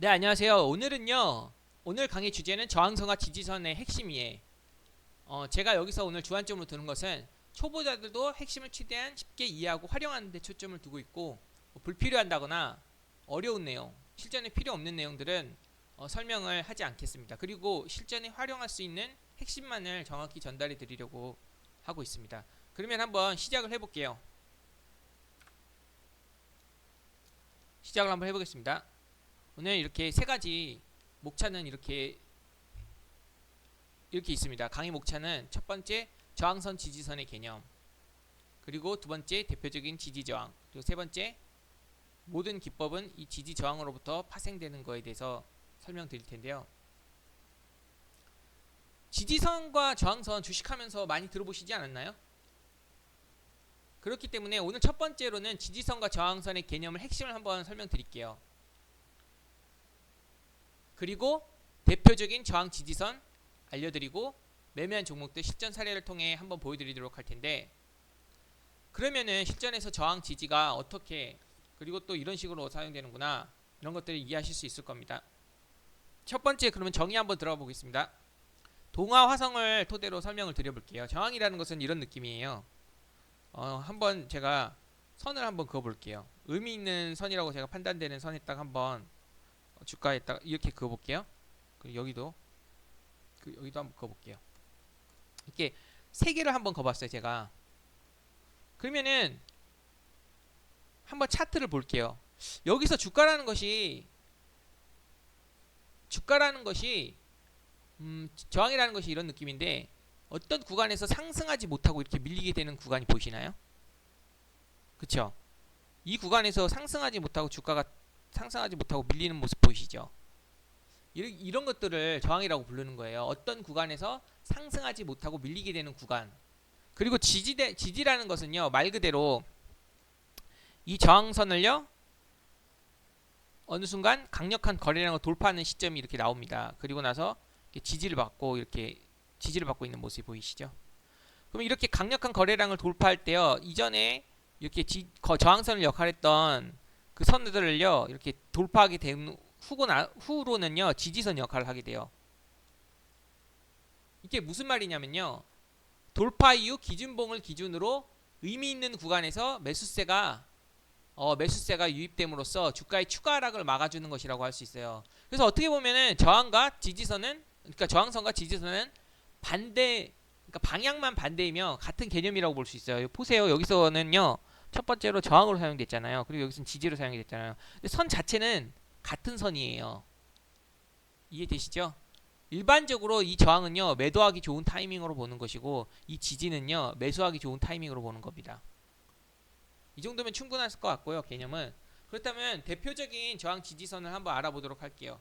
네, 안녕하세요. 오늘 강의 주제는 저항선과 지지선의 핵심이에요. 제가 여기서 오늘 주안점으로 두는 것은 초보자들도 핵심을 최대한 쉽게 이해하고 활용하는 데 초점을 두고 있고, 불필요한다거나 어려운 내용, 실전에 필요 없는 내용들은 설명을 하지 않겠습니다. 그리고 실전에 활용할 수 있는 핵심만을 정확히 전달해 드리려고 하고 있습니다. 그러면 한번 시작을 해볼게요. 시작을 한번 해보겠습니다. 오늘 이렇게 세 가지 목차는 이렇게 있습니다. 강의 목차는 첫 번째 저항선 지지선의 개념, 그리고 두 번째 대표적인 지지 저항, 그리고 세 번째 모든 기법은 이 지지 저항으로부터 파생되는 거에 대해서 설명드릴 텐데요. 지지선과 저항선 주식하면서 많이 들어보시지 않았나요? 그렇기 때문에 오늘 첫 번째로는 지지선과 저항선의 개념을 핵심을 한번 설명드릴게요. 그리고 대표적인 저항 지지선 알려드리고 매매한 종목들 실전 사례를 통해 한번 보여드리도록 할 텐데, 그러면은 실전에서 저항 지지가 어떻게, 그리고 또 이런 식으로 사용되는구나, 이런 것들을 이해하실 수 있을 겁니다. 첫 번째, 그러면 정의 한번 들어가 보겠습니다. 동화 화성을 토대로 설명을 드려볼게요. 저항이라는 것은 이런 느낌이에요. 한번 제가 선을 한번 그어볼게요. 의미 있는 선이라고 제가 판단되는 선에딱 한번 주가에딱 이렇게 그어볼게요. 그리고 여기도 한번 그어볼게요. 이렇게 세 개를 한번 그어봤어요, 제가. 그러면은 한번 차트를 볼게요. 여기서 주가라는 것이 저항이라는 것이 이런 느낌인데, 어떤 구간에서 상승하지 못하고 이렇게 밀리게 되는 구간이 보이시나요? 그쵸? 이 구간에서 주가가 상승하지 못하고 밀리는 모습 보이시죠? 이런 것들을 저항이라고 부르는 거예요. 어떤 구간에서 상승하지 못하고 밀리게 되는 구간. 그리고 지지라는 것은요, 말 그대로 이 저항선을요, 어느 순간 강력한 거래량을 돌파하는 시점이 이렇게 나옵니다. 그리고 나서 지지를 받고 있는 모습이 보이시죠? 그럼 이렇게 강력한 거래량을 돌파할 때요, 이전에 이렇게 저항선을 역할했던 그 선들을요, 이렇게 돌파하게 된 후로는요, 지지선 역할을 하게 돼요. 이게 무슨 말이냐면요, 돌파 이후 기준봉을 기준으로 의미 있는 구간에서 매수세가 유입됨으로써 주가의 추가 하락을 막아주는 것이라고 할 수 있어요. 그래서 어떻게 보면은 그러니까 저항선과 지지선은 그러니까 방향만 반대이며 같은 개념이라고 볼 수 있어요. 보세요. 여기서는요, 첫 번째로 저항으로 사용됐잖아요. 그리고 여기서는 지지로 사용이 됐잖아요. 근데 선 자체는 같은 선이에요. 이해되시죠? 일반적으로 이 저항은요, 매도하기 좋은 타이밍으로 보는 것이고, 이 지지는요, 매수하기 좋은 타이밍으로 보는 겁니다. 이 정도면 충분할 것 같고요, 개념은. 그렇다면 대표적인 저항 지지선을 한번 알아보도록 할게요.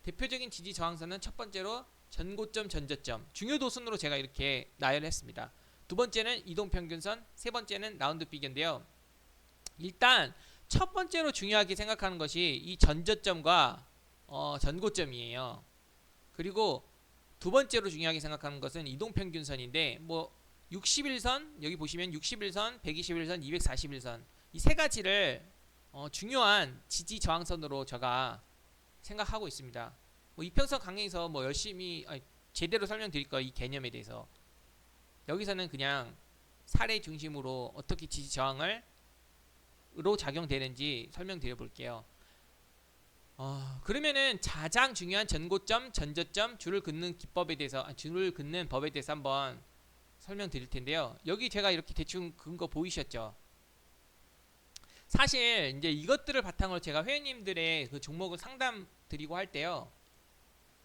대표적인 지지 저항선은 첫 번째로 전고점 전저점 중요도순으로 제가 이렇게 나열했습니다. 두 번째는 이동평균선, 세 번째는 라운드 비교인데요. 일단 첫 번째로 중요하게 생각하는 것이 이 전저점과 전고점이에요. 그리고 두 번째로 중요하게 생각하는 것은 이동평균선인데, 60일선, 여기 보시면 60일선, 121선, 241선, 이 세 가지를 중요한 지지 저항선으로 제가 생각하고 있습니다. 이평선 강의에서 제대로 설명드릴 거예요, 이 개념에 대해서. 여기서는 그냥 사례 중심으로 어떻게 지지 저항으로 작용되는지 설명드려 볼게요. 그러면은 가장 중요한 전고점, 전저점, 줄을 긋는 법에 대해서 한번 설명드릴 텐데요. 여기 제가 이렇게 대충 그은 거 보이셨죠? 사실 이제 이것들을 바탕으로 제가 회원님들의 그 종목을 상담 드리고 할 때요,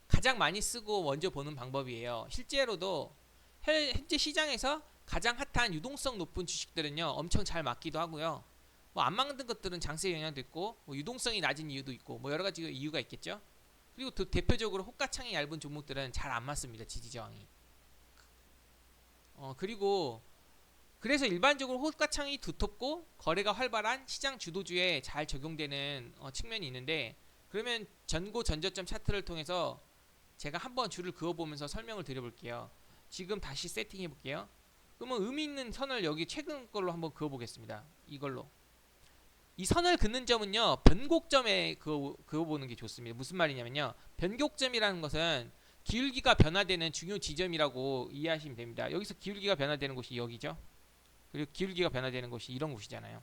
가장 많이 쓰고 먼저 보는 방법이에요. 실제로도 현재 시장에서 가장 핫한 유동성 높은 주식들은요, 엄청 잘 맞기도 하고요. 안 맞는 것들은 장세 영향도 있고, 유동성이 낮은 이유도 있고, 여러 가지 이유가 있겠죠. 그리고 대표적으로 호가창이 얇은 종목들은 잘 안 맞습니다, 지지 저항이. 그래서 일반적으로 호가창이 두텁고 거래가 활발한 시장 주도주에 잘 적용되는 측면이 있는데, 그러면 전저점 차트를 통해서 제가 한번 줄을 그어보면서 설명을 드려볼게요. 지금 다시 세팅해 볼게요. 그러면 의미 있는 선을 여기 최근 걸로 한번 그어보겠습니다. 이걸로. 이 선을 긋는 점은요 변곡점에 그거 보는 게 좋습니다. 무슨 말이냐면요, 변곡점이라는 것은 기울기가 변화되는 중요 지점이라고 이해하시면 됩니다. 여기서 기울기가 변화되는 곳이 여기죠. 그리고 기울기가 변화되는 곳이 이런 곳이잖아요.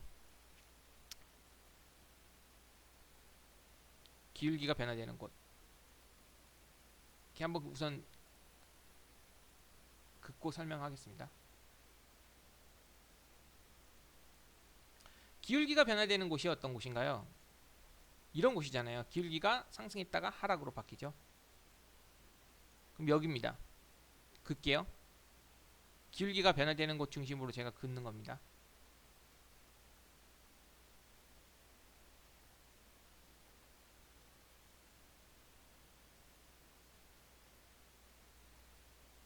기울기가 변화되는 곳. 이렇게 한번 우선 긋고 설명하겠습니다. 기울기가 변화되는 곳이 어떤 곳인가요? 이런 곳이잖아요. 기울기가 상승했다가 하락으로 바뀌죠. 그럼 여기입니다. 긋게요. 기울기가 변화되는 곳 중심으로 제가 긋는 겁니다.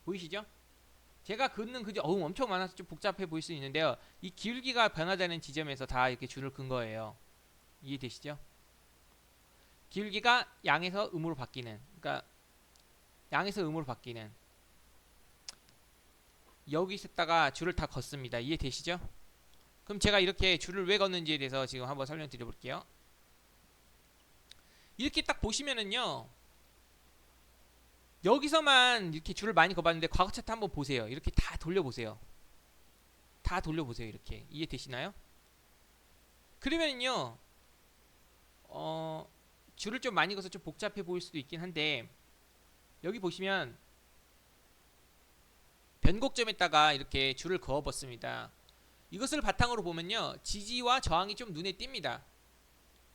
보이시죠? 제가 긋는 그지 엄청 많아서 좀 복잡해 보일 수 있는데요. 이 기울기가 변화되는 지점에서 다 이렇게 줄을 긋은 거예요. 이해되시죠? 기울기가 양에서 음으로 바뀌는, 그러니까 양에서 음으로 바뀌는, 여기 있었다가 줄을 다 걷습니다. 이해되시죠? 그럼 제가 이렇게 줄을 왜 걷는지에 대해서 지금 한번 설명드려 볼게요. 이렇게 딱 보시면은요, 여기서만 이렇게 줄을 많이 걷었는데 과거 차트 한번 보세요. 이렇게 다 돌려보세요. 다 돌려보세요. 이렇게 이해되시나요? 그러면요 줄을 좀 많이 걷어서 좀 복잡해 보일 수도 있긴 한데, 여기 보시면 변곡점에다가 이렇게 줄을 그어봤습니다. 이것을 바탕으로 보면요 지지와 저항이 좀 눈에 띕니다.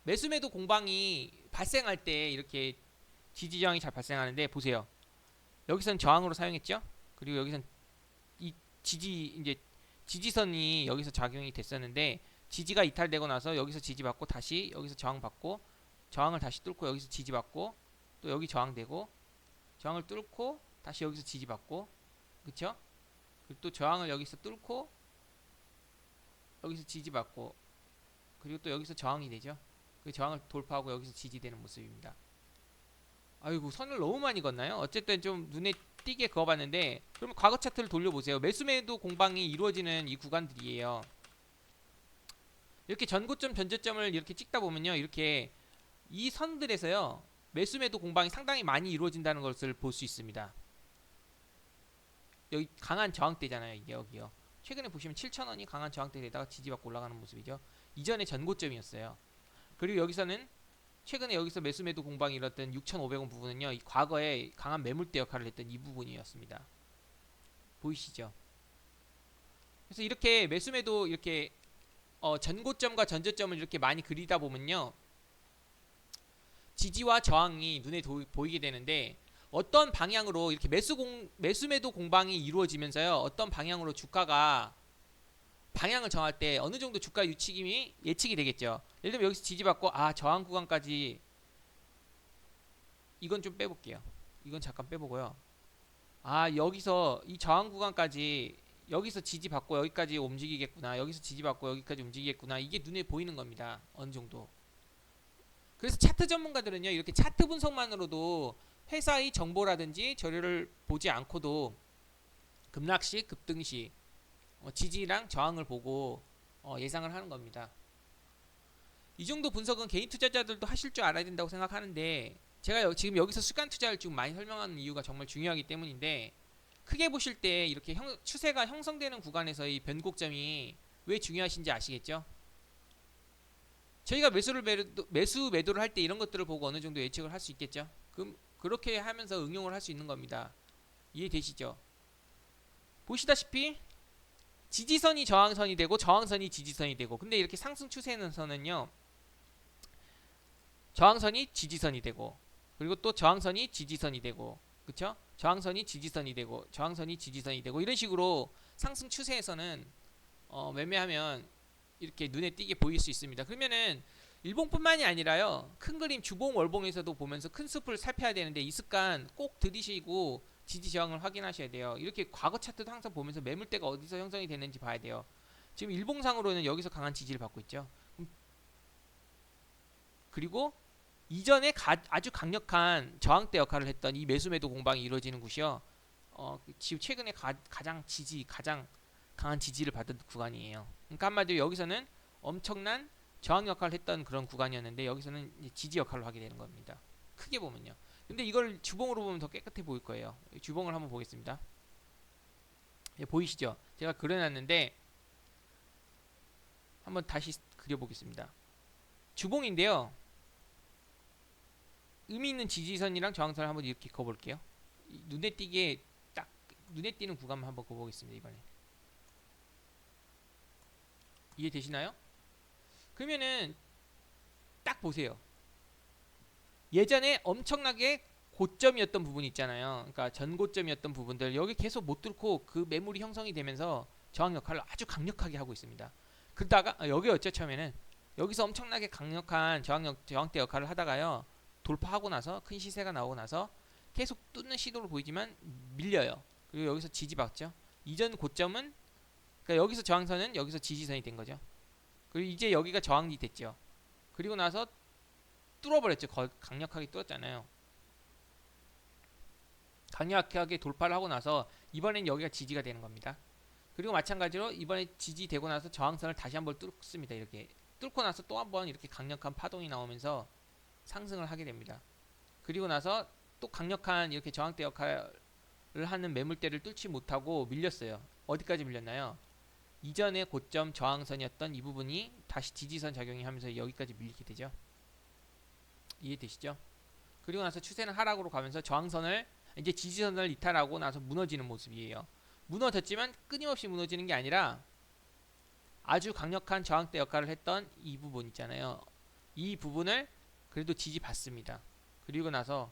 매수매도 공방이 발생할 때 이렇게 지지 저항이 잘 발생하는데, 보세요. 여기선 저항으로 사용했죠. 그리고 여기선 이 이제 지지선이 여기서 작용이 됐었는데, 지지가 이탈되고 나서 여기서 지지받고 다시 여기서 저항받고, 저항을 다시 뚫고 여기서 지지받고, 또 여기 저항되고, 저항을 뚫고 다시 여기서 지지받고, 그쵸? 그리고 또 저항을 여기서 뚫고 여기서 지지받고, 그리고 또 여기서 저항이 되죠. 그 저항을 돌파하고 여기서 지지되는 모습입니다. 아이고, 선을 너무 많이 걷나요? 어쨌든 좀 눈에 띄게 그어봤는데, 그러면 과거 차트를 돌려보세요. 매수매도 공방이 이루어지는 이 구간들이에요. 이렇게 전고점 전저점을 이렇게 찍다 보면요, 이렇게 이 선들에서요 매수매도 공방이 상당히 많이 이루어진다는 것을 볼 수 있습니다. 여기 강한 저항대잖아요. 이게 여기요. 최근에 보시면 7,000원이 강한 저항대에다가 지지받고 올라가는 모습이죠. 이전에 전고점이었어요. 그리고 여기서는 최근에 여기서 매수매도 공방이 일었던 6,500원 부분은요, 이 과거에 강한 매물대 역할을 했던 이 부분이었습니다. 보이시죠? 그래서 이렇게 매수매도 이렇게 전고점과 전저점을 이렇게 많이 그리다 보면요, 지지와 저항이 눈에 보이게 되는데, 어떤 방향으로 이렇게 매수매도 공방이 이루어지면서요, 어떤 방향으로 주가가 방향을 정할 때 어느 정도 주가 예측이 되겠죠. 예를 들면 여기서 지지받고 저항 구간까지, 이건 좀 빼볼게요. 이건 잠깐 빼보고요. 여기서 이 저항 구간까지 여기서 지지받고 여기까지 움직이겠구나, 여기서 지지받고 여기까지 움직이겠구나, 이게 눈에 보이는 겁니다. 어느 정도. 그래서 차트 전문가들은요, 이렇게 차트 분석만으로도 회사의 정보라든지 자료를 보지 않고도 급락시, 급등시, 지지랑 저항을 보고 예상을 하는 겁니다. 이 정도 분석은 개인 투자자들도 하실 줄 알아야 된다고 생각하는데, 제가 지금 여기서 시간 투자를 지금 많이 설명하는 이유가 정말 중요하기 때문인데, 크게 보실 때 이렇게 추세가 형성되는 구간에서의 변곡점이 왜 중요하신지 아시겠죠? 저희가 매수 매도를 할 때 이런 것들을 보고 어느 정도 예측을 할 수 있겠죠? 그럼 그렇게 하면서 응용을 할 수 있는 겁니다. 이해되시죠? 보시다시피 지지선이 저항선이 되고 저항선이 지지선이 되고, 근데 이렇게 상승 추세선은요 저항선이 지지선이 되고, 그리고 또 저항선이 지지선이 되고, 그쵸? 저항선이 지지선이 되고, 저항선이 지지선이 되고, 이런 식으로 상승 추세에서는 매매하면 이렇게 눈에 띄게 보일 수 있습니다. 그러면은 일봉뿐만이 아니라요, 큰 그림 주봉 월봉에서도 보면서 큰 숲을 살펴야 되는데, 이 습관 꼭 들이시고 지지 저항을 확인하셔야 돼요. 이렇게 과거 차트도 항상 보면서 매물대가 어디서 형성이 되는지 봐야 돼요. 지금 일봉상으로는 여기서 강한 지지를 받고 있죠. 그리고 이전에 아주 강력한 저항대 역할을 했던 이 매수매도 공방이 이루어지는 곳이요, 지금 최근에 가장 강한 지지를 받은 구간이에요. 그러니까 한마디로 여기서는 엄청난 저항 역할을 했던 그런 구간이었는데 여기서는 이제 지지 역할을 하게 되는 겁니다. 크게 보면요. 근데 이걸 주봉으로 보면 더 깨끗해 보일 거예요. 주봉을 한번 보겠습니다. 예, 보이시죠? 제가 그려놨는데 한번 다시 그려보겠습니다. 주봉인데요. 의미 있는 지지선이랑 저항선을 한번 이렇게 그어볼게요. 눈에 띄게 딱 눈에 띄는 구간만 한번 그어보겠습니다. 이번에 이해되시나요? 그러면은 딱 보세요. 예전에 엄청나게 고점이었던 부분 있잖아요. 그러니까 전고점이었던 부분들 여기 계속 못 뚫고 그 매물이 형성이 되면서 저항 역할을 아주 강력하게 하고 있습니다. 그러다가 여기였죠. 처음에는 여기서 엄청나게 강력한 저항대 역할을 하다가요. 돌파하고 나서 큰 시세가 나오고 나서 계속 뚫는 시도를 보이지만 밀려요. 그리고 여기서 지지받죠. 이전 고점은 그러니까 여기서 저항선은 여기서 지지선이 된 거죠. 그리고 이제 여기가 저항이 됐죠. 그리고 나서 뚫어버렸죠. 강력하게 뚫었잖아요. 강력하게 돌파를 하고 나서 이번엔 여기가 지지가 되는 겁니다. 그리고 마찬가지로 이번에 지지되고 나서 저항선을 다시 한번 뚫습니다. 이렇게 뚫고 나서 또 한번 이렇게 강력한 파동이 나오면서 상승을 하게 됩니다. 그리고 나서 또 강력한 이렇게 저항대 역할을 하는 매물대를 뚫지 못하고 밀렸어요. 어디까지 밀렸나요? 이전의 고점 저항선이었던 이 부분이 다시 지지선 작용이 하면서 여기까지 밀리게 되죠. 이해되시죠? 그리고 나서 추세는 하락으로 가면서 저항선을 이제 지지선을 이탈하고 나서 무너지는 모습이에요. 무너졌지만 끊임없이 무너지는 게 아니라 아주 강력한 저항대 역할을 했던 이 부분 있잖아요. 이 부분을 그래도 지지받습니다. 그리고 나서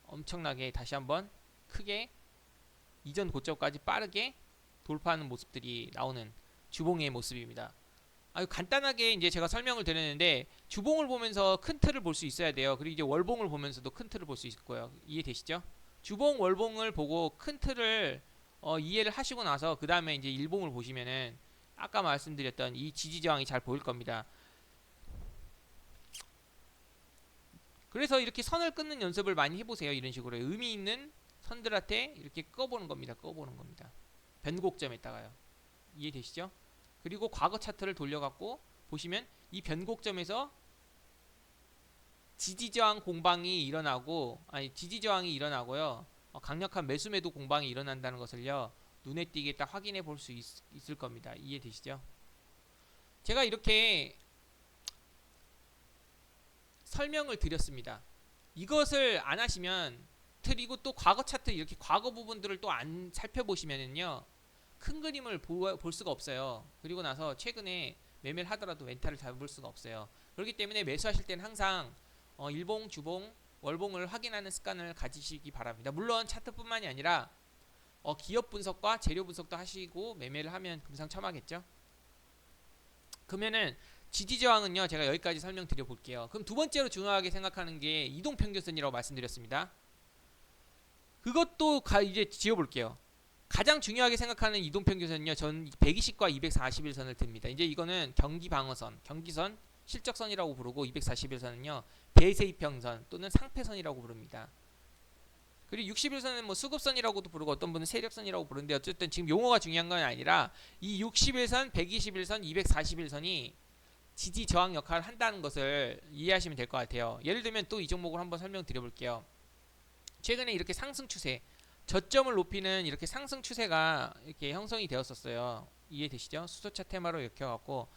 엄청나게 다시 한번 크게 이전 고점까지 빠르게 돌파하는 모습들이 나오는 주봉의 모습입니다. 아주 간단하게 이제 제가 설명을 드렸는데 주봉을 보면서 큰 틀을 볼 수 있어야 돼요. 그리고 이제 월봉을 보면서도 큰 틀을 볼 수 있을 거예요. 이해되시죠? 주봉, 월봉을 보고 큰 틀을 이해를 하시고 나서 그 다음에 이제 일봉을 보시면은 아까 말씀드렸던 이 지지 저항이 잘 보일 겁니다. 그래서 이렇게 선을 끊는 연습을 많이 해보세요. 이런 식으로 의미 있는 선들한테 이렇게 꺼보는 겁니다. 꺼보는 겁니다. 변곡점에다가요. 이해되시죠? 그리고 과거 차트를 돌려갖고 보시면 이 변곡점에서 지지저항 공방이 일어나고 아니 지지저항이 일어나고요. 강력한 매수매도 공방이 일어난다는 것을요. 눈에 띄게 딱 확인해 볼 수 있을 겁니다. 이해되시죠? 제가 이렇게 설명을 드렸습니다. 이것을 안 하시면 그리고 또 과거 차트 이렇게 과거 부분들을 또 안 살펴보시면은요. 큰 그림을 볼 수가 없어요. 그리고 나서 최근에 매매를 하더라도 멘탈을 잡을 수가 없어요. 그렇기 때문에 매수하실 때는 항상 일봉, 주봉, 월봉을 확인하는 습관을 가지시기 바랍니다. 물론 차트뿐만이 아니라 기업 분석과 재료 분석도 하시고 매매를 하면 금상첨화겠죠. 그러면은 지지저항은요 제가 여기까지 설명드려 볼게요. 그럼 두 번째로 중요하게 생각하는 게 이동평균선이라고 말씀드렸습니다. 그것도 이제 지어볼게요. 가장 중요하게 생각하는 이동평균선은요 전 120과 241선을 듭니다. 이제 이거는 경기방어선, 경기선, 실적선이라고 부르고 241선은요 대세이평선 또는 상패선이라고 부릅니다. 그리고 61선은 뭐 수급선이라고도 부르고 어떤 분은 세력선이라고 부르는데 어쨌든 지금 용어가 중요한 건 아니라 이 61선, 121선, 241선이 지지 저항 역할을 한다는 것을 이해하시면 될 것 같아요. 예를 들면 또 이 종목을 한번 설명드려 볼게요. 최근에 이렇게 상승 추세, 저점을 높이는 이렇게 상승 추세가 이렇게 형성이 되었었어요. 이해되시죠? 수소차 테마로 이렇게 갖고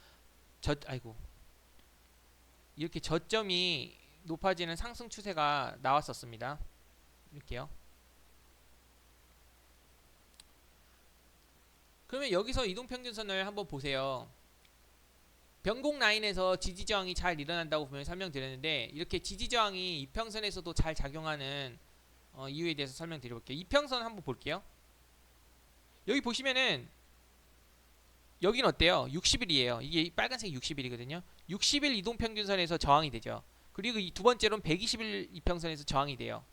이렇게 저점이 높아지는 상승 추세가 나왔었습니다. 이렇게요. 그러면 여기서 이동평균선을 한번 보세요. 변곡 라인에서 지지저항이 잘 일어난다고 분명히 설명드렸는데 이렇게 지지저항이 이평선에서도 잘 작용하는 이유에 대해서 설명드려볼게요. 이평선 한번 볼게요. 여기 보시면은 여긴 어때요? 60일이에요. 이게 빨간색 60일이거든요. 60일 이동평균선에서 저항이 되죠. 그리고 이 두 번째로는 120일 이평선에서 저항이 돼요.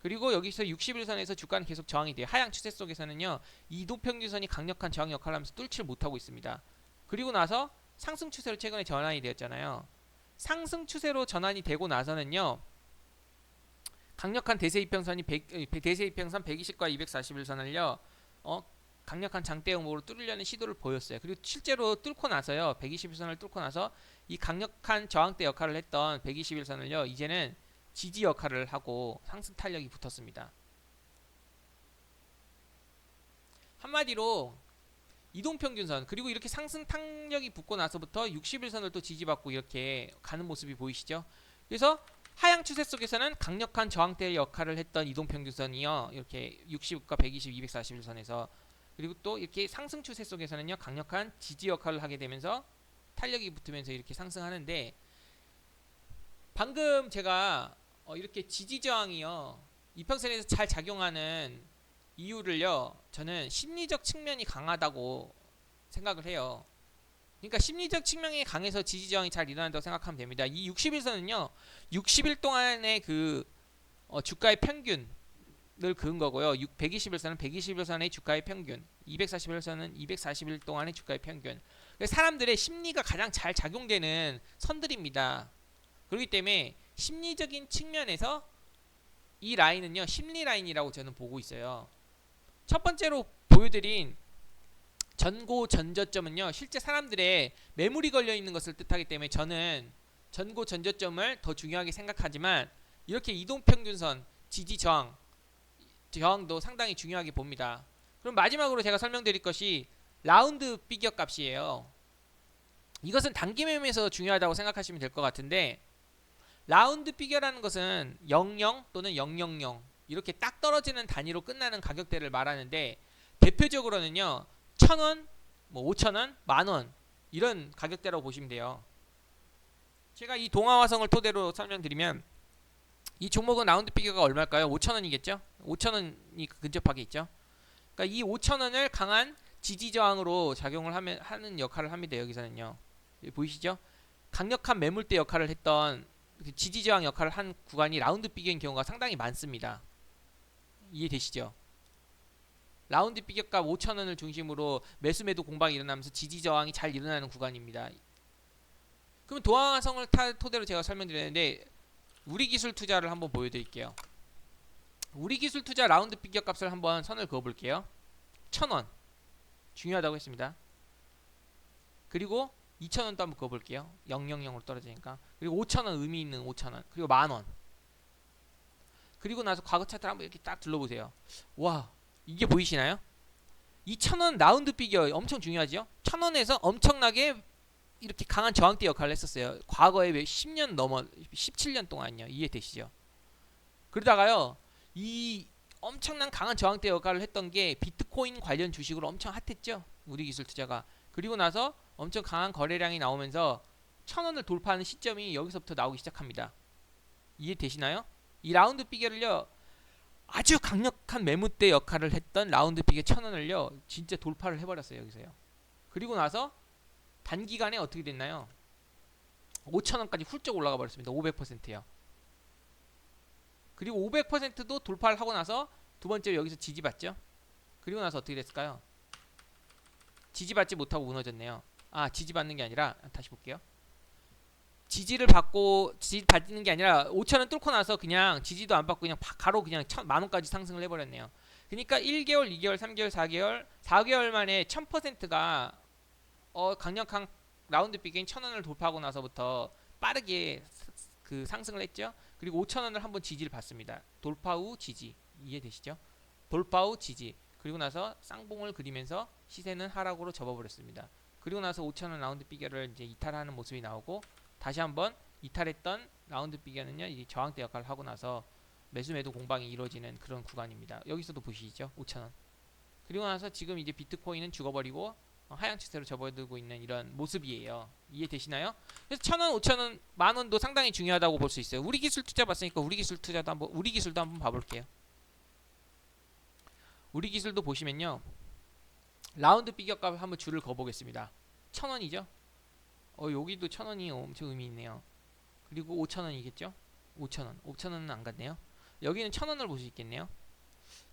그리고 여기서 60일선에서 주가는 계속 저항이 돼요. 하향 추세 속에서는요. 이 이동평균선이 강력한 저항 역할을 하면서 뚫지를 못하고 있습니다. 그리고 나서 상승 추세로 최근에 전환이 되었잖아요. 상승 추세로 전환이 되고 나서는요. 강력한 대세 이평선 120과 241선을요. 강력한 장대 음모로 뚫으려는 시도를 보였어요. 그리고 실제로 뚫고 나서요. 121선을 뚫고 나서 이 강력한 저항대 역할을 했던 121선을요. 이제는 지지 역할을 하고 상승 탄력이 붙었습니다. 한마디로 이동평균선 그리고 이렇게 상승 탄력이 붙고 나서부터 61선을 또 지지받고 이렇게 가는 모습이 보이시죠? 그래서 하향 추세 속에서는 강력한 저항대 역할을 했던 이동평균선이요. 이렇게 60과 120, 241선에서 그리고 또 이렇게 상승 추세 속에서는요. 강력한 지지 역할을 하게 되면서 탄력이 붙으면서 이렇게 상승하는데 방금 제가 이렇게 지지 저항이요. 이평선에서 잘 작용하는 이유를요. 저는 심리적 측면이 강하다고 생각을 해요. 그러니까 심리적 측면이 강해서 지지 저항이 잘 일어난다고 생각하면 됩니다. 이 60일선은요. 60일 동안의 그 주가의 평균을 그은 거고요. 120일선은 120일선의 주가의 평균, 241선은 240일 동안의 주가의 평균. 사람들의 심리가 가장 잘 작용되는 선들입니다. 그렇기 때문에 심리적인 측면에서 이 라인은요. 심리 라인이라고 저는 보고 있어요. 첫 번째로 보여드린 전고 전저점은요. 실제 사람들의 매물이 걸려 있는 것을 뜻하기 때문에 저는 전고 전저점을 더 중요하게 생각하지만 이렇게 이동평균선 지지 저항도 상당히 중요하게 봅니다. 그럼 마지막으로 제가 설명드릴 것이 라운드 비교 값이에요. 이것은 단기 매매에서 중요하다고 생각하시면 될 것 같은데 라운드 비교라는 것은 00 또는 000 이렇게 딱 떨어지는 단위로 끝나는 가격대를 말하는데 대표적으로는요. 1000원, 뭐 5000원, 만원 이런 가격대라고 보시면 돼요. 제가 이 동아화성을 토대로 설명드리면 이 종목은 라운드 비교가 얼마일까요? 5000원이겠죠? 5000원이 근접하게 있죠. 그러니까 이 5000원을 강한 지지 저항으로 작용을 하는 역할을 합니다. 여기서는요. 여기 보이시죠? 강력한 매물대 역할을 했던 지지 저항 역할을 한 구간이 라운드 비교인 경우가 상당히 많습니다. 이해되시죠? 라운드 비교가 5,000원을 중심으로 매수 매도 공방이 일어나면서 지지 저항이 잘 일어나는 구간입니다. 그러면 동아화성을 토대로 제가 설명드렸는데 우리 기술 투자를 한번 보여드릴게요. 우리 기술 투자 라운드 비교 값을 한번 선을 그어볼게요. 1,000원 중요하다고 했습니다. 그리고 2,000원도 한번 그어볼게요. 000으로 떨어지니까. 그리고 5,000원 의미 있는 5,000원. 그리고 만원. 그리고 나서 과거 차트를 한번 이렇게 딱 둘러보세요. 와, 이게 보이시나요? 2,000원 라운드 비교 엄청 중요하죠. 1,000원에서 엄청나게 이렇게 강한 저항대 역할을 했었어요. 과거에 10년 넘어 17년 동안요. 이해되시죠? 그러다가요. 이 엄청난 강한 저항대 역할을 했던 게 비트코인 관련 주식으로 엄청 핫했죠. 우리 기술 투자가. 그리고 나서 엄청 강한 거래량이 나오면서 1,000원을 돌파하는 시점이 여기서부터 나오기 시작합니다. 이해되시나요? 이 라운드 비교를요. 아주 강력한 매물대 역할을 했던 라운드 비교 1,000원을요. 진짜 돌파를 해버렸어요. 여기서요. 그리고 나서 단기간에 어떻게 됐나요? 5,000원까지 훌쩍 올라가 버렸습니다. 500%요. 그리고 500%도 돌파를 하고 나서 두 번째로 여기서 지지받죠. 그리고 나서 어떻게 됐을까요? 지지받지 못하고 무너졌네요. 아, 지지받는 게 아니라 다시 볼게요. 지지받는 게 아니라 5,000원 뚫고 나서 그냥 지지도 안 받고 그냥 바로 그냥 만원까지 상승을 해버렸네요. 그러니까 1개월, 2개월, 3개월, 4개월 만에 1000%가 강력한 라운드 비교인 1,000원을 돌파하고 나서부터 빠르게 그 상승을 했죠. 그리고 5,000원을 한번 지지를 받습니다. 돌파 후 지지. 이해되시죠? 돌파 후 지지. 그리고 나서 쌍봉을 그리면서 시세는 하락으로 접어버렸습니다. 그리고 나서 5,000원 라운드 비교를 이제 이탈하는 모습이 나오고 다시 한번 이탈했던 라운드 비교는요. 이 저항대 역할을 하고 나서 매수 매도 공방이 이루어지는 그런 구간입니다. 여기서도 보시죠. 5,000원. 그리고 나서 지금 이제 비트코인은 죽어버리고 하향 추세로 접어들고 있는 이런 모습이에요. 이해되시나요? 그래서 1,000원, 5,000원, 만원도 상당히 중요하다고 볼 수 있어요. 우리 기술 투자 봤으니까 우리 기술도 한번 봐볼게요. 우리 기술도 보시면요. 라운드 비교값 한번 줄을 그어보겠습니다. 1,000원이죠? 여기도 1,000원이 엄청 의미 있네요. 그리고 5,000원이겠죠? 5,000원. 5,000원은 안 갔네요. 여기는 1,000원을 볼 수 있겠네요.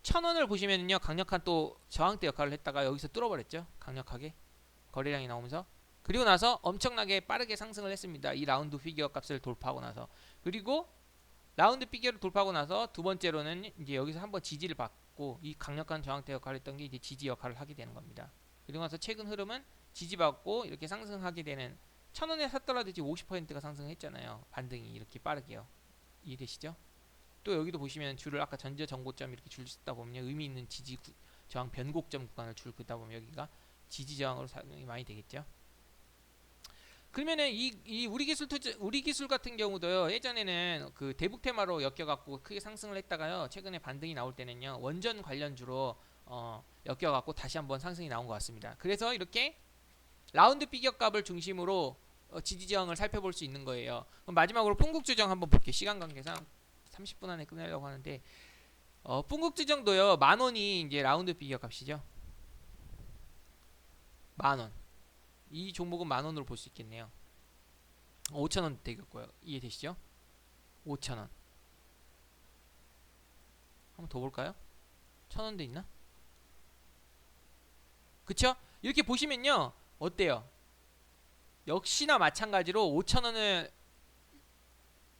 1,000원을 보시면요. 강력한 또 저항대 역할을 했다가 여기서 뚫어버렸죠. 강력하게. 거래량이 나오면서. 그리고 나서 엄청나게 빠르게 상승을 했습니다. 이 라운드 피겨 값을 돌파하고 나서. 그리고 라운드 피겨를 돌파하고 나서 두 번째로는 이제 여기서 한번 지지를 받고 지지받고 이 강력한 저항대 역할을 했던 게 이제 지지 역할을 하게 되는 겁니다. 그리고 나서 최근 흐름은 지지받고 이렇게 상승하게 되는 1,000원에 샀더라도 지금 50%가 상승했잖아요. 반등이 이렇게 빠르게요. 이해되시죠? 또 여기도 보시면 줄을 아까 전저 전고점 이렇게 줄 쓰다 보면 의미 있는 저항 변곡점 구간을 줄 긋다 보면 여기가 지지 저항으로 사용이 많이 되겠죠. 그러면은 이 우리 기술 같은 경우도요. 예전에는 그 대북 테마로 엮여갖고 크게 상승을 했다가요. 최근에 반등이 나올 때는요. 원전 관련주로 엮여갖고 다시 한번 상승이 나온 것 같습니다. 그래서 이렇게 라운드 비교값을 중심으로 지지 저항을 살펴볼 수 있는 거예요. 그럼 마지막으로 풍국주정 한번 볼게요. 시간 관계상 30분 안에 끝내려고 하는데 풍국주정도요. 10,000원이 이제 라운드 비교값이죠. 10,000원. 이 종목은 10,000원으로 볼 수 있겠네요. 5,000원 되겠고요. 이해되시죠? 5,000원. 한번 더 볼까요? 1,000원도 있나? 그쵸? 이렇게 보시면요. 어때요? 역시나 마찬가지로 5,000원을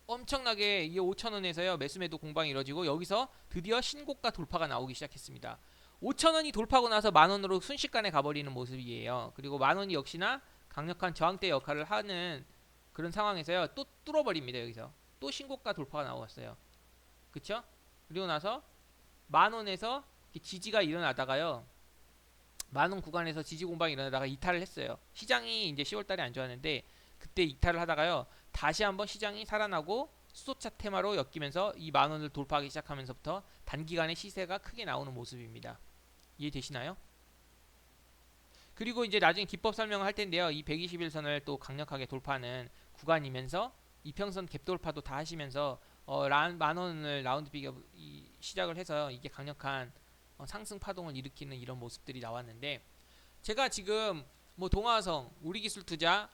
엄청나게 이 5,000원에서요. 매수매도 공방이 이루어지고 여기서 드디어 신고가 돌파가 나오기 시작했습니다. 5,000원이 돌파하고 나서 10,000원으로 순식간에 가버리는 모습이에요. 그리고 10,000원이 역시나 강력한 저항대 역할을 하는 그런 상황에서요. 또 뚫어버립니다. 여기서 또 신고가 돌파가 나왔어요. 그쵸? 그리고 나서 10,000원에서 지지가 일어나다가요. 10,000원 구간에서 지지 공방이 일어나다가 이탈을 했어요. 시장이 이제 10월달에 안 좋았는데 그때 이탈을 하다가요. 다시 한번 시장이 살아나고 수소차 테마로 엮이면서 이 10,000원을 돌파하기 시작하면서부터 단기간에 시세가 크게 나오는 모습입니다. 이해되시나요? 그리고 이제 나중에 기법 설명을 할 텐데요. 이 121선을 또 강력하게 돌파하는 구간이면서 이평선 갭 돌파도 다 하시면서 10,000원을 라운드 비교 시작을 해서 이게 강력한 상승 파동을 일으키는 이런 모습들이 나왔는데 제가 지금 뭐 동아성, 우리기술투자,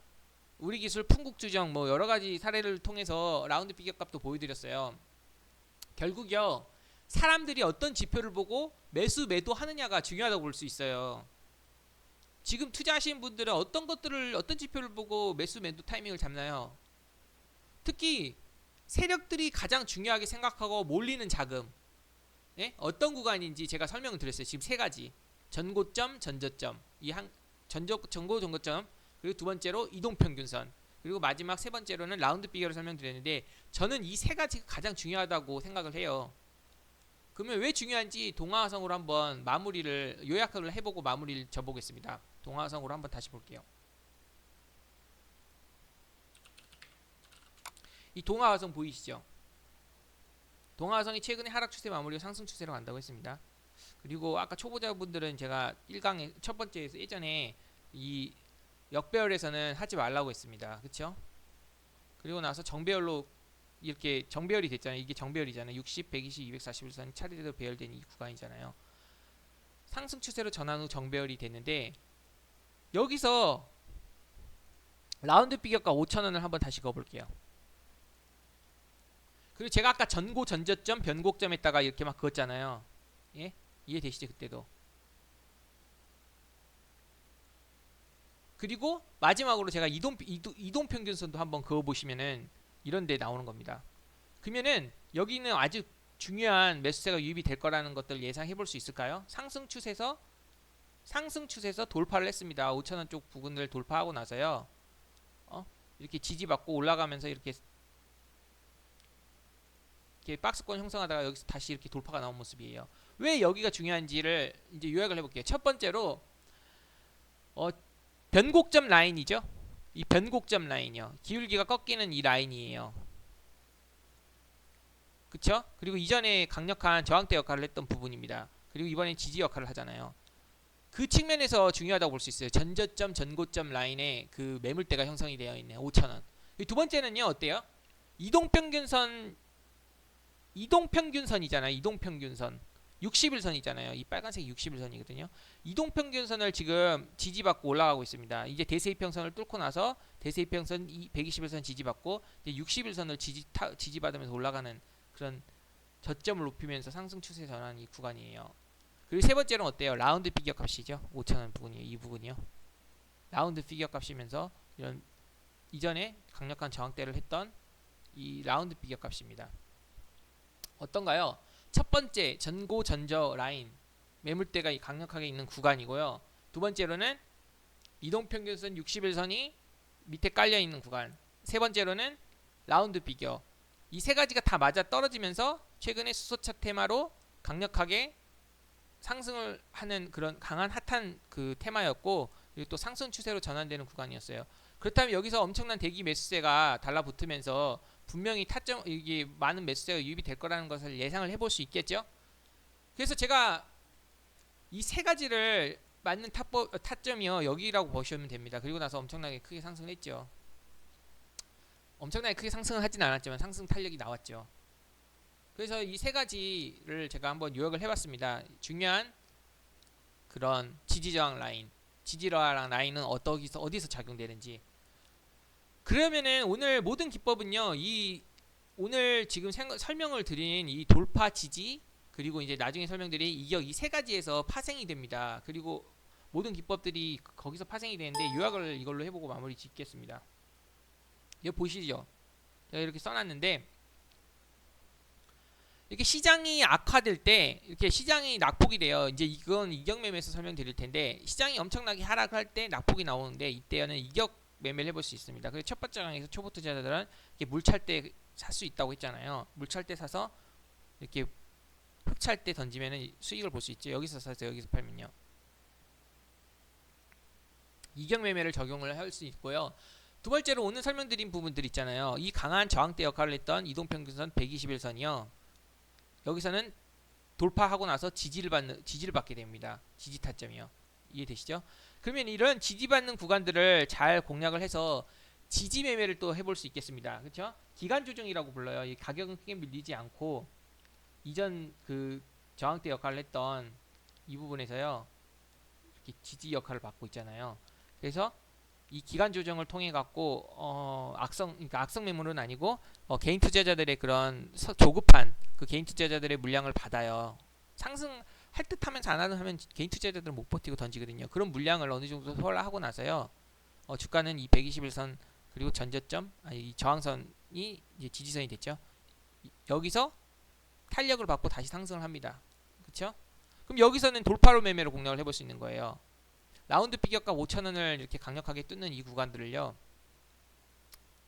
우리기술 풍국주정 뭐 여러가지 사례를 통해서 라운드 비교값도 보여드렸어요. 결국요 사람들이 어떤 지표를 보고 매수 매도 하느냐가 중요하다고 볼 수 있어요. 지금 투자하시는 분들은 어떤 지표를 보고 매수 매도 타이밍을 잡나요? 특히 세력들이 가장 중요하게 생각하고 몰리는 자금, 예? 어떤 구간인지 제가 설명을 드렸어요. 지금 세 가지: 전고점, 전저점, 전고 전고점, 그리고 두 번째로 이동평균선, 그리고 마지막 세 번째로는 라운드 비교를 설명드렸는데 저는 이 세 가지가 가장 중요하다고 생각을 해요. 그러면 왜 중요한지 동화성으로 한번 마무리를 요약을 해보고 마무리를 접보겠습니다. 동화성으로 한번 다시 볼게요. 이 동화성 보이시죠? 동화성이 최근에 하락 추세 마무리고 상승 추세로 간다고 했습니다. 그리고 아까 초보자분들은 제가 1강에 첫 번째에서 예전에 이 역배열에서는 하지 말라고 했습니다. 그쵸? 그리고 나서 정배열로 이렇게 정배열이 됐잖아요. 이게 정배열이잖아요. 60, 120, 241선이 차례대로 배열된 이 구간이잖아요. 상승 추세로 전환 후 정배열이 됐는데 여기서 라운드 비교가 5,000원을 한번 다시 그어볼게요. 그리고 제가 아까 전고 전저점 변곡점 했다가 이렇게 막 그었잖아요. 예? 이해되시죠? 그때도. 그리고 마지막으로 제가 이동평균선도 한번 그어보시면은 이런 데 나오는 겁니다. 그러면은 여기는 아주 중요한 매수세가 유입이 될 거라는 것들 예상해 볼 수 있을까요? 상승 추세에서 돌파를 했습니다. 5,000원 쪽 부분을 돌파하고 나서요. 이렇게 지지받고 올라가면서 이렇게 박스권 형성하다가 여기서 다시 이렇게 돌파가 나온 모습이에요. 왜 여기가 중요한지를 이제 요약을 해볼게요. 첫 번째로 변곡점 라인이죠. 이 변곡점 라인이요. 기울기가 꺾이는 이 라인이에요. 그쵸? 그리고 이전에 강력한 저항대 역할을 했던 부분입니다. 그리고 이번엔 지지 역할을 하잖아요. 그 측면에서 중요하다고 볼 수 있어요. 전저점, 전고점 라인에 그 매물대가 형성이 되어 있네요. 5,000원. 두 번째는요. 어때요? 이동평균선이잖아요. 이동평균선. 60일선이잖아요. 이 빨간색이 60일선이거든요. 이동평균선을 지금 지지받고 올라가고 있습니다. 이제 대세이평선을 뚫고 나서 대세이평선 120일선 지지받고 이제 60일선을 지지받으면서 올라가는 그런 저점을 높이면서 상승 추세 전환 이 구간이에요. 그리고 세 번째는 어때요? 라운드 피겨 값이죠. 5,000원 부분이에요. 이 부분이요. 라운드 피겨 값이면서 이런 이전에 강력한 저항대를 했던 이 라운드 피겨 값입니다. 어떤가요? 첫 번째 전고 전저 라인 매물대가 강력하게 있는 구간이고요. 두 번째로는 이동평균선 60일선이 밑에 깔려 있는 구간. 세 번째로는 라운드 비교. 이 세 가지가 다 맞아 떨어지면서 최근에 수소차 테마로 강력하게 상승을 하는 그런 강한 핫한 그 테마였고, 그리고 또 상승 추세로 전환되는 구간이었어요. 그렇다면 여기서 엄청난 대기 매수세가 달라붙으면서 분명히 타점 이게 많은 매수세가 유입이 될 거라는 것을 예상을 해볼 수 있겠죠. 그래서 제가 이 세 가지를 맞는 타점이요 여기라고 보시면 됩니다. 그리고 나서 엄청나게 크게 상승을 했죠. 엄청나게 크게 상승을 하진 않았지만 상승 탄력이 나왔죠. 그래서 이 세 가지를 제가 한번 요약을 해봤습니다. 중요한 그런 지지저항 라인, 지지저항 라인은 어디서 작용되는지. 그러면은 오늘 모든 기법은요, 이 오늘 지금 설명을 드린 이 돌파 지지, 그리고 이제 나중에 설명드린 이격, 이 세 가지에서 파생이 됩니다. 그리고 모든 기법들이 거기서 파생이 되는데 요약을 이걸로 해보고 마무리 짓겠습니다. 여기 보시죠. 제가 이렇게 써놨는데, 이렇게 시장이 악화될 때 이렇게 시장이 낙폭이 돼요. 이제 이건 이격 매매에서 설명드릴 텐데, 시장이 엄청나게 하락할 때 낙폭이 나오는데 이때는 이격 매매를 해볼 수 있습니다. 그래서 첫 번째 강의에서 초보 투자자들은 이렇게 물찰 때 살 수 있다고 했잖아요. 물찰 때 사서 이렇게 흑찰 때 던지면 수익을 볼 수 있죠. 여기서 사서 여기서 팔면요. 이격 매매를 적용을 할 수 있고요. 두 번째로 오늘 설명드린 부분들 있잖아요. 이 강한 저항대 역할을 했던 이동평균선 121선이요. 여기서는 돌파하고 나서 지지를 받게 됩니다. 지지 타점이요. 이해되시죠? 그러면 이런 지지받는 구간들을 잘 공략을 해서 지지 매매를 또 해볼 수 있겠습니다. 그렇죠? 기간 조정이라고 불러요. 이 가격은 크게 밀리지 않고 이전 그 저항대 역할을 했던 이 부분에서요. 이렇게 지지 역할을 받고 있잖아요. 그래서 이 기간 조정을 통해 갖고 그러니까 악성 매물은 아니고 개인 투자자들의 그런 조급한 그 개인 투자자들의 물량을 받아요. 상승할 듯 하면서 안 하면 개인 투자자들은 못 버티고 던지거든요. 그런 물량을 어느 정도 소화하고 나서요. 주가는 이 121선 그리고 전저점 이 저항선이 이제 지지선이 됐죠. 여기서 탄력을 받고 다시 상승을 합니다. 그렇죠? 그럼 여기서는 돌파로 매매로 공략을 해볼 수 있는 거예요. 라운드 피격가 5,000원을 이렇게 강력하게 뜯는 이 구간들을요.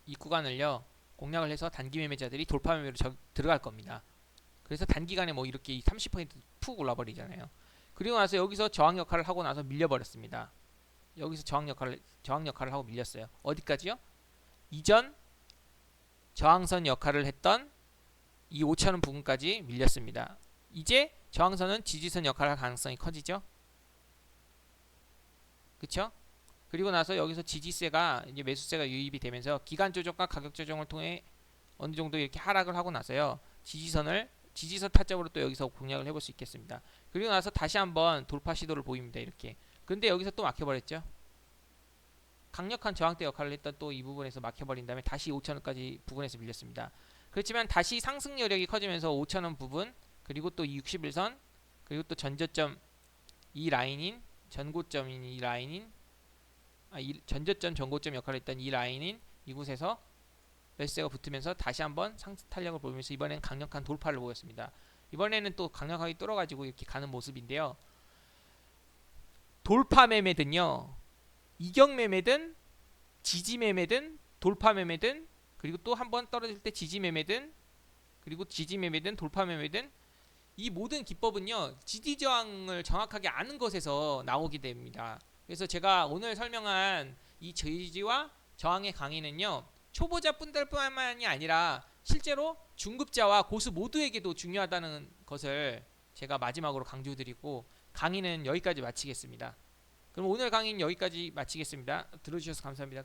이 구간을요. 공략을 해서 단기 매매자들이 돌파 매매로 들어갈 겁니다. 그래서 단기간에 뭐 이렇게 30%푹 올라버리잖아요. 그리고 나서 여기서 저항 역할을 하고 나서 밀려버렸습니다. 여기서 저항 역할을 하고 밀렸어요. 어디까지요? 이전 저항선 역할을 했던 이 5,000원 부분까지 밀렸습니다. 이제 저항선은 지지선 역할을 할 가능성이 커지죠. 그쵸? 그리고 나서 여기서 지지세가 이제 매수세가 유입이 되면서 기간 조정과 가격 조정을 통해 어느 정도 이렇게 하락을 하고 나서요. 지지선 타점으로 또 여기서 공략을 해볼 수 있겠습니다. 그리고 나서 다시 한번 돌파 시도를 보입니다. 이렇게. 근데 여기서 또 막혀버렸죠. 강력한 저항대 역할을 했던 또 이 부분에서 막혀버린 다음에 다시 5,000원까지 부분에서 밀렸습니다. 그렇지만 다시 상승 여력이 커지면서 5,000원 부분 그리고 또 61선 그리고 또 전저점 이 라인인 전고점인 이 라인인 전저점 전고점 역할을 했던 이 라인인 이곳에서 매수세가 붙으면서 다시 한번 상승 탄력을 보이면서 이번엔 강력한 돌파를 보였습니다. 이번에는 또 강력하게 뚫어가지고 이렇게 가는 모습인데요. 돌파 매매든요. 이격 매매든 지지 매매든 돌파 매매든 그리고 또 한번 떨어질 때 지지 매매든 그리고 지지 매매든 돌파 매매든 이 모든 기법은요. 지지 저항을 정확하게 아는 것에서 나오게 됩니다. 그래서 제가 오늘 설명한 이 지지와 저항의 강의는요. 초보자분들뿐만이 아니라 실제로 중급자와 고수 모두에게도 중요하다는 것을 제가 마지막으로 강조드리고 강의는 여기까지 마치겠습니다. 그럼 오늘 강의는 여기까지 마치겠습니다. 들어주셔서 감사합니다.